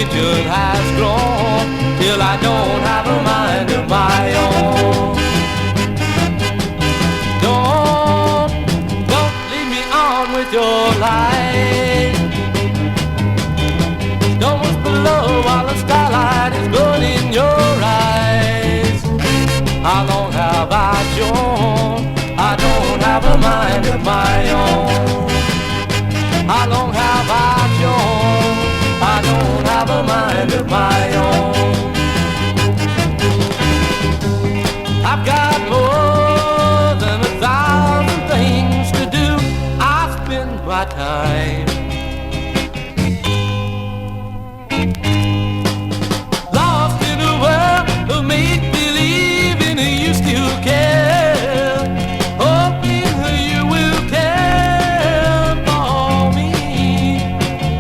it just has grown till I don't have a mind of my own. Don't lead me on with your light. Don't whisper love while the starlight is glowing in your eyes. How long have I shown I don't have a mind of my own? How long have I shown I don't have a mind of my own? I've got more than 1,000 things to do. I spend my time lost in a world of make-believe, and you still care, hoping you will care for me.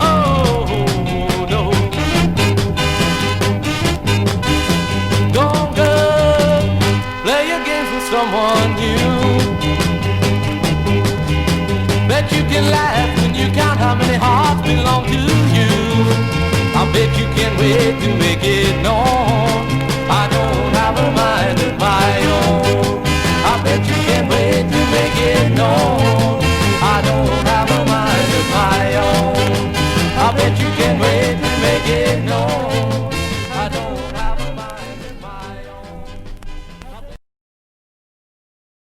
Oh no, don't go play your games with someone new. Bet you can laugh when you count how many hearts belong to you. I bet you can't wait to make it